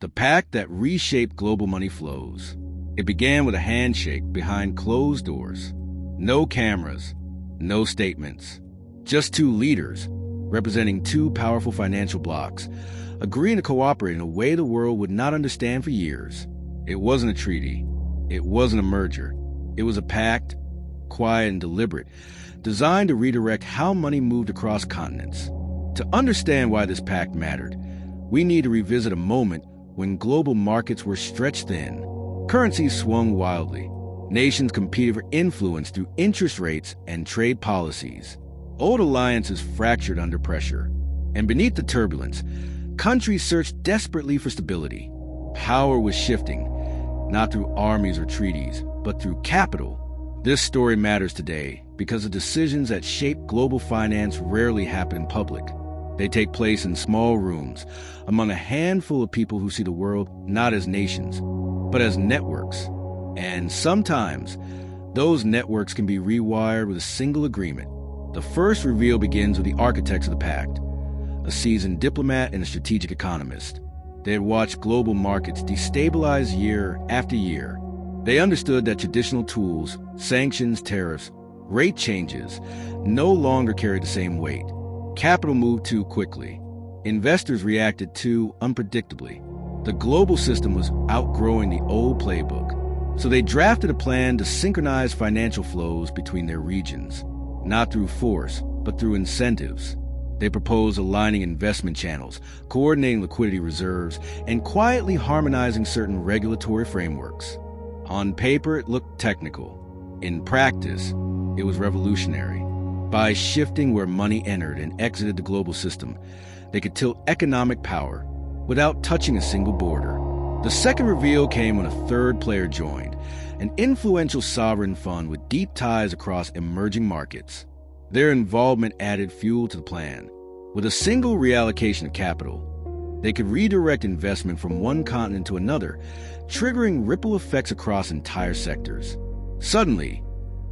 the pact that reshaped global money flows. It began with a handshake behind closed doors. No cameras, no statements. Just two leaders, representing two powerful financial blocs, agreeing to cooperate in a way the world would not understand for years. It wasn't a treaty. It wasn't a merger. It was a pact, quiet and deliberate, designed to redirect how money moved across continents. To understand why this pact mattered, we need to revisit a moment when global markets were stretched thin. Currencies swung wildly. Nations competed for influence through interest rates and trade policies. Old alliances fractured under pressure. And beneath the turbulence, countries searched desperately for stability. Power was shifting, not through armies or treaties, but through capital. This story matters today because the decisions that shape global finance rarely happen in public. They take place in small rooms, among a handful of people who see the world not as nations, but as networks. And sometimes, those networks can be rewired with a single agreement. The first reveal begins with the architects of the Pact, a seasoned diplomat and a strategic economist. They had watched global markets destabilize year after year. They understood that traditional tools, sanctions, tariffs, rate changes, no longer carried the same weight. Capital moved too quickly. Investors reacted too unpredictably. The global system was outgrowing the old playbook. So they drafted a plan to synchronize financial flows between their regions, not through force, but through incentives. They proposed aligning investment channels, coordinating liquidity reserves, and quietly harmonizing certain regulatory frameworks. On paper, it looked technical. In practice, it was revolutionary. By shifting where money entered and exited the global system, they could tilt economic power without touching a single border. The second reveal came when a third player joined, an influential sovereign fund with deep ties across emerging markets. Their involvement added fuel to the plan. With a single reallocation of capital, they could redirect investment from one continent to another, triggering ripple effects across entire sectors. Suddenly,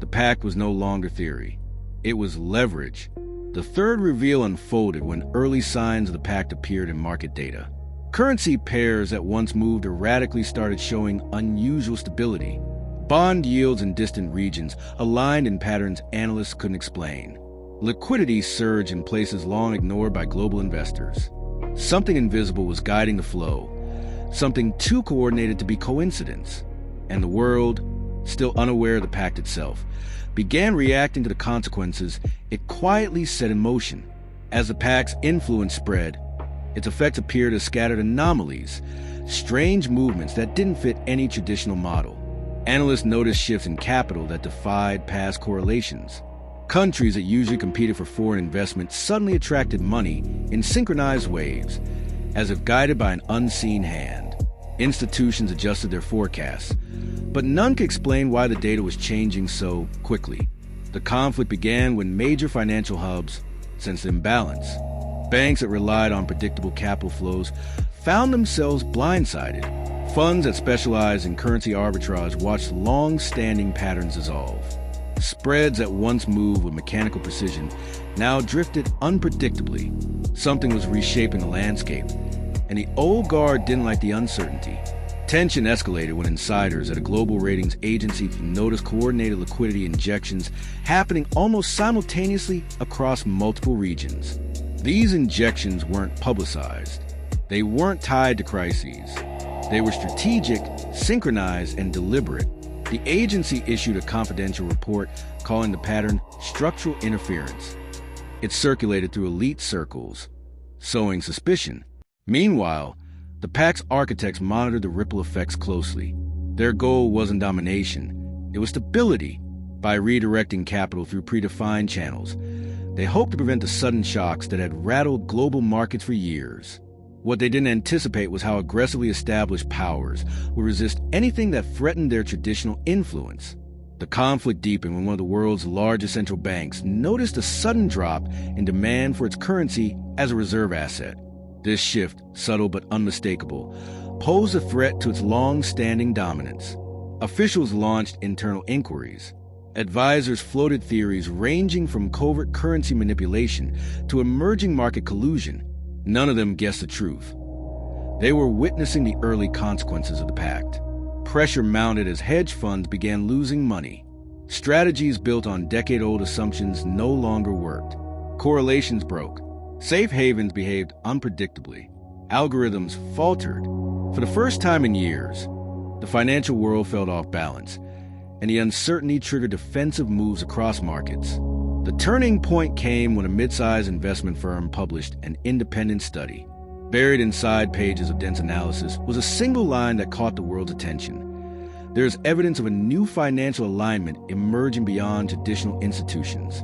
the pact was no longer theory. It was leverage. The third reveal unfolded when early signs of the pact appeared in market data. Currency pairs that once moved erratically started showing unusual stability. Bond yields in distant regions aligned in patterns analysts couldn't explain. Liquidity surged in places long ignored by global investors. Something invisible was guiding the flow, something too coordinated to be coincidence. And the world, still unaware of the pact itself, began reacting to the consequences it quietly set in motion. As the pact's influence spread, its effects appeared as scattered anomalies, strange movements that didn't fit any traditional model. Analysts noticed shifts in capital that defied past correlations. Countries that usually competed for foreign investment suddenly attracted money in synchronized waves, as if guided by an unseen hand. Institutions adjusted their forecasts, but none could explain why the data was changing so quickly. The conflict began when major financial hubs sensed imbalance. Banks that relied on predictable capital flows found themselves blindsided. Funds that specialized in currency arbitrage watched long-standing patterns dissolve. Spreads that once moved with mechanical precision now drifted unpredictably. Something was reshaping the landscape, and the old guard didn't like the uncertainty. Tension escalated when insiders at a global ratings agency noticed coordinated liquidity injections happening almost simultaneously across multiple regions. These injections weren't publicized. They weren't tied to crises. They were strategic, synchronized, and deliberate. The agency issued a confidential report calling the pattern structural interference. It circulated through elite circles, sowing suspicion. Meanwhile, the Pact's architects monitored the ripple effects closely. Their goal wasn't domination, it was stability. By redirecting capital through predefined channels, they hoped to prevent the sudden shocks that had rattled global markets for years. What they didn't anticipate was how aggressively established powers would resist anything that threatened their traditional influence. The conflict deepened when one of the world's largest central banks noticed a sudden drop in demand for its currency as a reserve asset. This shift, subtle but unmistakable, posed a threat to its long-standing dominance. Officials launched internal inquiries. Advisors floated theories ranging from covert currency manipulation to emerging market collusion. None of them guessed the truth. They were witnessing the early consequences of the pact. Pressure mounted as hedge funds began losing money. Strategies built on decade-old assumptions no longer worked. Correlations broke. Safe havens behaved unpredictably. Algorithms faltered. For the first time in years, the financial world felt off balance, and the uncertainty triggered defensive moves across markets. The turning point came when a mid-sized investment firm published an independent study. Buried inside pages of dense analysis was a single line that caught the world's attention. There is evidence of a new financial alignment emerging beyond traditional institutions.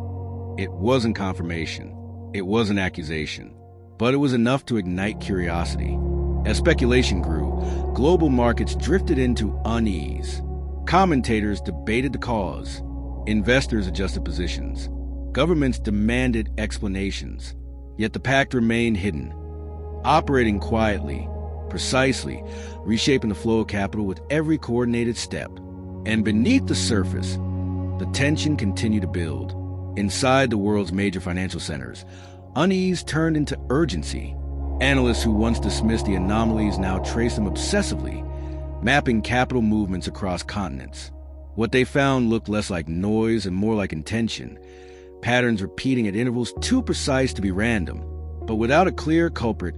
It wasn't confirmation. It wasn't accusation. But it was enough to ignite curiosity. As speculation grew, global markets drifted into unease. Commentators debated the cause. Investors adjusted positions. Governments demanded explanations. Yet the pact remained hidden, operating quietly, precisely, reshaping the flow of capital with every coordinated step. And beneath the surface, the tension continued to build. Inside the world's major financial centers, unease turned into urgency. Analysts who once dismissed the anomalies now traced them obsessively, mapping capital movements across continents. What they found looked less like noise and more like intention, patterns repeating at intervals too precise to be random. But without a clear culprit,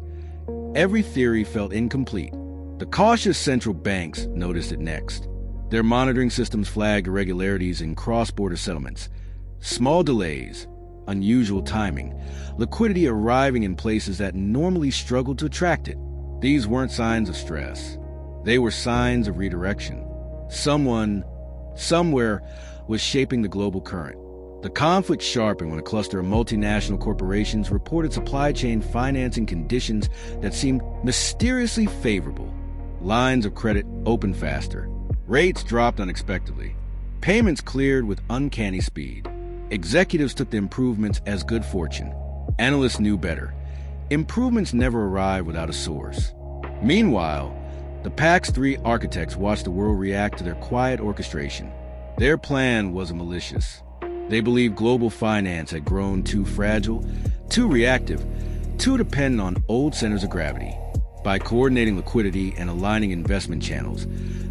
every theory felt incomplete. The cautious central banks noticed it next. Their monitoring systems flagged irregularities in cross-border settlements. Small delays, unusual timing, liquidity arriving in places that normally struggled to attract it. These weren't signs of stress. They were signs of redirection. Someone, somewhere, was shaping the global current. The conflict sharpened when a cluster of multinational corporations reported supply chain financing conditions that seemed mysteriously favorable. Lines of credit opened faster. Rates dropped unexpectedly. Payments cleared with uncanny speed. Executives took the improvements as good fortune. Analysts knew better. Improvements never arrive without a source. Meanwhile, the Pact's three architects watched the world react to their quiet orchestration. Their plan was malicious. They believed global finance had grown too fragile, too reactive, too dependent on old centers of gravity. By coordinating liquidity and aligning investment channels,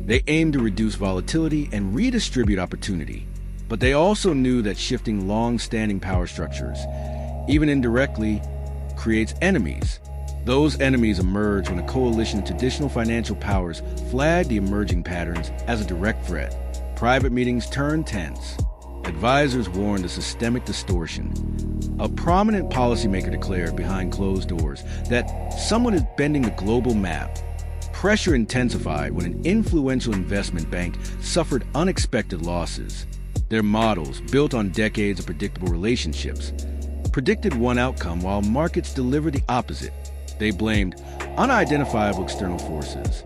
they aimed to reduce volatility and redistribute opportunity. But they also knew that shifting long-standing power structures, even indirectly, creates enemies. Those enemies emerge when a coalition of traditional financial powers flagged the emerging patterns as a direct threat. Private meetings turned tense. Advisors warned of systemic distortion. A prominent policymaker declared behind closed doors that someone is bending the global map. Pressure intensified when an influential investment bank suffered unexpected losses. Their models, built on decades of predictable relationships, predicted one outcome while markets delivered the opposite. They blamed unidentifiable external forces.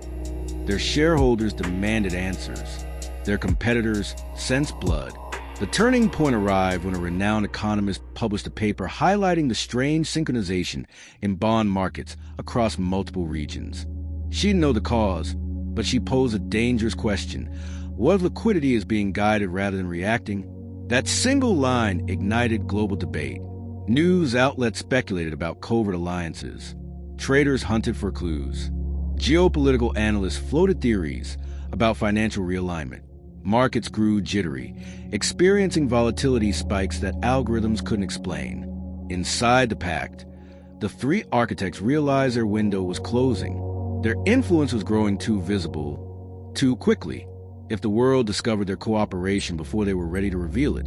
Their shareholders demanded answers. Their competitors sensed blood. The turning point arrived when a renowned economist published a paper highlighting the strange synchronization in bond markets across multiple regions. She didn't know the cause, but she posed a dangerous question. What if liquidity is being guided rather than reacting? That single line ignited global debate. News outlets speculated about covert alliances. Traders hunted for clues. Geopolitical analysts floated theories about financial realignment. Markets grew jittery, experiencing volatility spikes that algorithms couldn't explain. Inside the pact, the three architects realized their window was closing. Their influence was growing too visible, too quickly. If the world discovered their cooperation before they were ready to reveal it,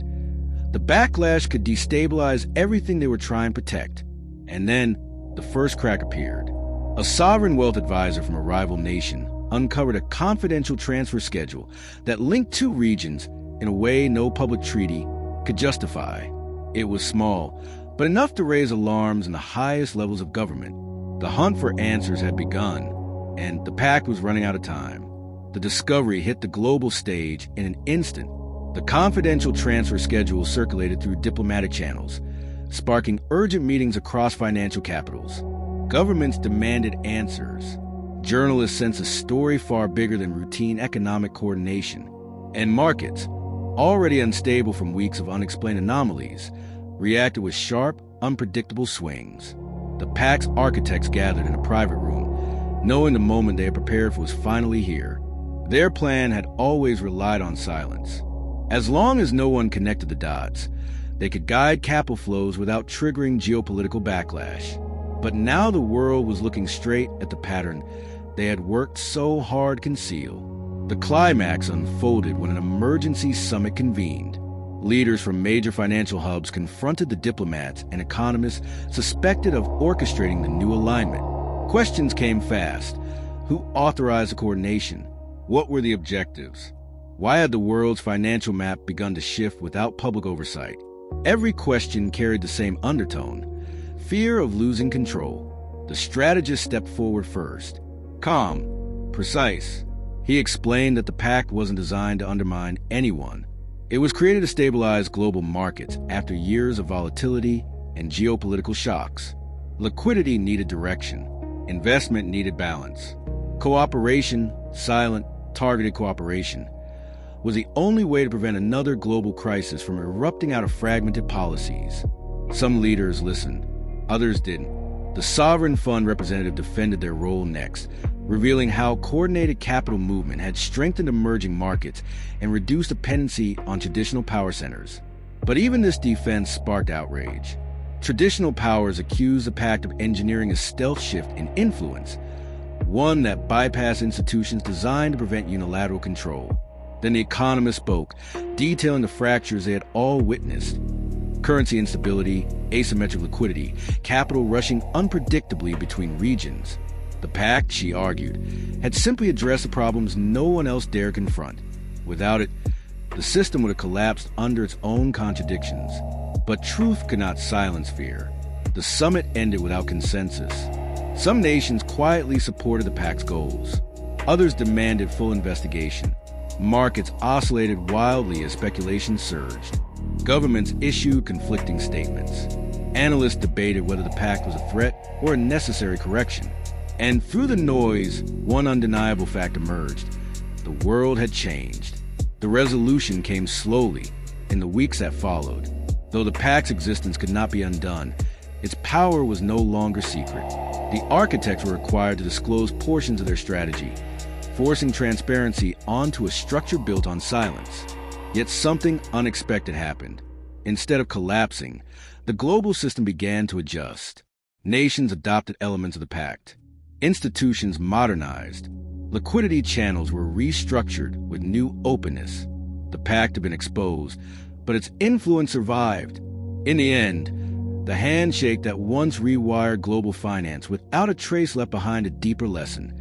the backlash could destabilize everything they were trying to protect. And then, the first crack appeared. A sovereign wealth advisor from a rival nation uncovered a confidential transfer schedule that linked two regions in a way no public treaty could justify. It was small, but enough to raise alarms in the highest levels of government. The hunt for answers had begun, and the pact was running out of time. The discovery hit the global stage in an instant. The confidential transfer schedule circulated through diplomatic channels, sparking urgent meetings across financial capitals. Governments demanded answers. Journalists sensed a story far bigger than routine economic coordination. And markets, already unstable from weeks of unexplained anomalies, reacted with sharp, unpredictable swings. The Pact's architects gathered in a private room, knowing the moment they had prepared for was finally here. Their plan had always relied on silence. As long as no one connected the dots, they could guide capital flows without triggering geopolitical backlash. But now the world was looking straight at the pattern they had worked so hard to conceal. The climax unfolded when an emergency summit convened. Leaders from major financial hubs confronted the diplomats and economists suspected of orchestrating the new alignment. Questions came fast. Who authorized the coordination? What were the objectives? Why had the world's financial map begun to shift without public oversight? Every question carried the same undertone: fear of losing control. The strategist stepped forward first. Calm, precise. He explained that the pact wasn't designed to undermine anyone. It was created to stabilize global markets after years of volatility and geopolitical shocks. Liquidity needed direction. Investment needed balance. Cooperation, silent, targeted cooperation, was the only way to prevent another global crisis from erupting out of fragmented policies. Some leaders listened, others didn't. The sovereign fund representative defended their role next, revealing how coordinated capital movement had strengthened emerging markets and reduced dependency on traditional power centers. But even this defense sparked outrage. Traditional powers accused the pact of engineering a stealth shift in influence, one that bypassed institutions designed to prevent unilateral control. Then the economist spoke, detailing the fractures they had all witnessed: currency instability, asymmetric liquidity, capital rushing unpredictably between regions. The pact, she argued, had simply addressed the problems no one else dared confront. Without it, the system would have collapsed under its own contradictions. But truth could not silence fear. The summit ended without consensus. Some nations quietly supported the pact's goals. Others demanded full investigation. Markets oscillated wildly as speculation surged. Governments issued conflicting statements. Analysts debated whether the pact was a threat or a necessary correction. And through the noise, one undeniable fact emerged: the world had changed. The resolution came slowly in the weeks that followed. Though the pact's existence could not be undone, its power was no longer secret. The architects were required to disclose portions of their strategy, forcing transparency onto a structure built on silence. Yet something unexpected happened. Instead of collapsing, the global system began to adjust. Nations adopted elements of the pact. Institutions modernized. Liquidity channels were restructured with new openness. The pact had been exposed, but its influence survived. In the end, the handshake that once rewired global finance without a trace left behind a deeper lesson: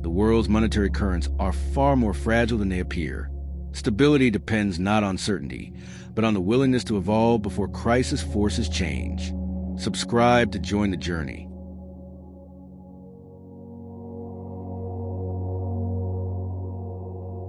the world's monetary currents are far more fragile than they appear. Stability depends not on certainty, but on the willingness to evolve before crisis forces change. Subscribe to join the journey.